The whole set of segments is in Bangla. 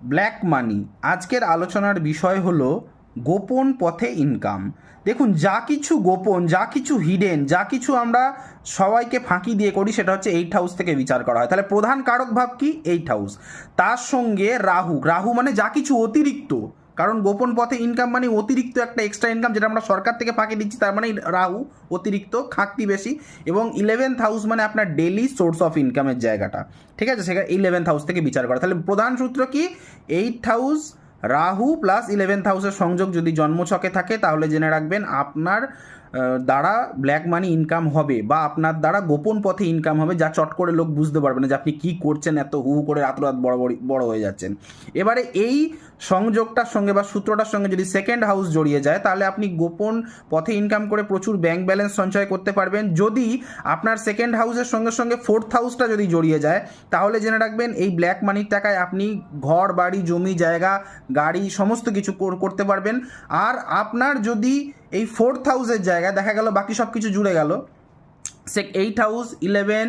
Black money. আজকের আলোচনার বিষয় হলো গোপন পথে ইনকাম। দেখুন, যা কিছু গোপন, যা কিছু হিডেন, যা কিছু আমরা সবাইকে ফাঁকি দিয়ে করি সেটা হচ্ছে 8 হাউস থেকে বিচার করা হয়। তাহলে প্রধান কারক ভাব কি? 8 হাউস। তার সঙ্গে রাহু। রাহু মানে যা কিছু অতিরিক্ত, কারণ গোপন পথে ইনকাম মানে অতিরিক্ত একটা এক্সট্রা ইনকাম, যেটা আমরা সরকার থেকে ফাঁকি দিচ্ছি, তার মানে রাহু অতিরিক্ত, খাঁকতি বেশি। এবং 11th হাউস মানে আপনার ডেলি সোর্স অফ ইনকামের জায়গাটা, ঠিক আছে, সেখানে 11th হাউস থেকে বিচার করা। তাহলে প্রধান সূত্র কি? 8 হাউস রাহু প্লাস 11th হাউসের সংযোগ যদি জন্মছকে থাকে, তাহলে জেনে রাখবেন আপনার দ্বারা ব্ল্যাক মানি ইনকাম হবে, বা আপনার দ্বারা গোপন পথে ইনকাম হবে, যা চট করে লোক বুঝতে পারবে না যে আপনি কী করছেন, এত হু হু করে রাত বড় হয়ে যাচ্ছেন। এবারে এই সংযোগটার সঙ্গে বা সূত্রটার সঙ্গে যদি সেকেন্ড হাউস জড়িয়ে যায়, তাহলে আপনি গোপন পথে ইনকাম করে প্রচুর ব্যাংক ব্যালেন্স সঞ্চয় করতে পারবেন। যদি আপনার সেকেন্ড হাউসের সঙ্গে সঙ্গে 4th হাউসটা যদি জড়িয়ে যায়, তাহলে জেনে রাখবেন এই ব্ল্যাক মানির টাকায় আপনি ঘর বাড়ি জমি জায়গা গাড়ি সমস্ত কিছু করতে পারবেন। আর আপনার যদি এই 4th হাউসের জায়গায় দেখা গেল বাকি সব কিছু জুড়ে গেল, 8 হাউস 11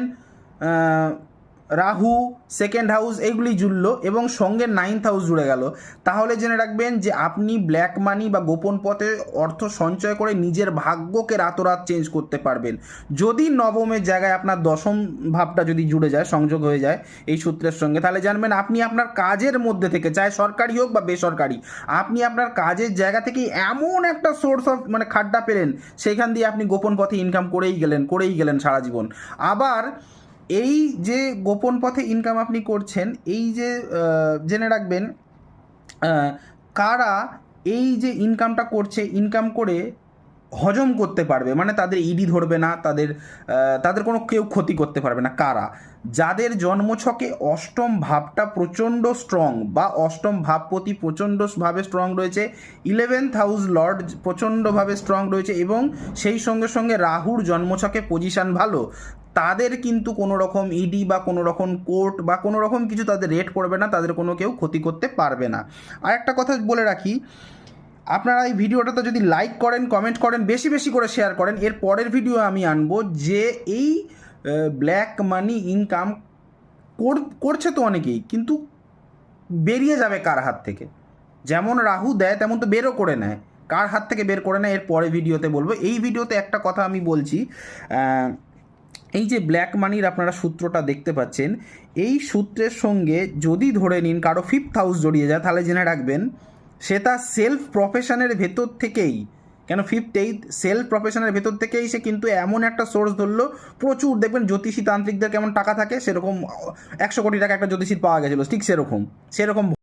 রাহু সেকেন্ড হাউস এইগুলি জুড়লো এবং সঙ্গে 9th হাউস জুড়ে গেল, তাহলে জেনে রাখবেন যে আপনি ব্ল্যাক মানি বা গোপন পথে অর্থ সঞ্চয় করে নিজের ভাগ্যকে রাতোরাত চেঞ্জ করতে পারবেন। যদি নবমের জায়গায় আপনার দশম ভাবটা যদি জুড়ে যায়, সংযোগ হয়ে যায় এই সূত্রের সঙ্গে, তাহলে জানবেন আপনি আপনার কাজের মধ্যে থেকে, চাহে সরকারি হোক বা বেসরকারি, আপনি আপনার কাজের জায়গা থেকে এমন একটা সোর্স অফ মানে খাড্ডা পেলেন, সেইখান দিয়ে আপনি গোপন পথে ইনকাম করেই গেলেন সারা জীবন। আবার এই যে গোপন পথে ইনকাম আপনি করছেন, এই যে জেনে রাখবেন কারা এই যে ইনকামটা করছে, ইনকাম করে হজম করতে পারবে, মানে তাদের ইডি ধরবে না, তাদের কোনো কেউ ক্ষতি করতে পারবে না। কারা? যাদের জন্মছকে অষ্টম ভাবটা প্রচণ্ড স্ট্রং, বা অষ্টম ভাবপতি প্রচণ্ডভাবে স্ট্রং রয়েছে, 11th হাউস লর্ড প্রচণ্ডভাবে স্ট্রং রয়েছে, এবং সেই সঙ্গে সঙ্গে রাহুর জন্মছকে পজিশান ভালো, তাদের কিন্তু কোনো রকম ইডি বা কোনো রকম কোর্ট বা কোনো রকম কিছু তাদের রেট পড়বে না, তাদের কোনো কেউ ক্ষতি করতে পারবে না। আর একটা কথা বলে রাখি, আপনারা এই ভিডিওটাতে যদি লাইক করেন, কমেন্ট করেন, বেশি বেশি করে শেয়ার করেন, এর পরের ভিডিও আমি আনবো যে এই ব্ল্যাক মানি ইনকাম করছে তো অনেকেই, কিন্তু বেরিয়ে যাবে কার হাত থেকে। যেমন রাহু দেয় তেমন তো বেরও করে নেয়, কার হাত থেকে বের করে নেয় এর পরে ভিডিওতে বলবো। এই ভিডিওতে একটা কথা আমি বলছি, এই যে ব্ল্যাক মানির আপনারা সূত্রটা দেখতে পাচ্ছেন, এই সূত্রের সঙ্গে যদি ধরে নিন কারো 5th হাউস জড়িয়ে যায়, তাহলে জেনে রাখবেন সে তার সেলফ প্রফেশনের ভেতর থেকেই, কেন 5th 8th সেলফ প্রফেশনের ভেতর থেকেই সে কিন্তু এমন একটা সোর্স ধরলো, প্রচুর দেখবেন জ্যোতিষী তান্ত্রিকদের কেমন টাকা থাকে, সেরকম 100 কোটি টাকা একটা জ্যোতিষীর পাওয়া গেছিলো, ঠিক সেরকম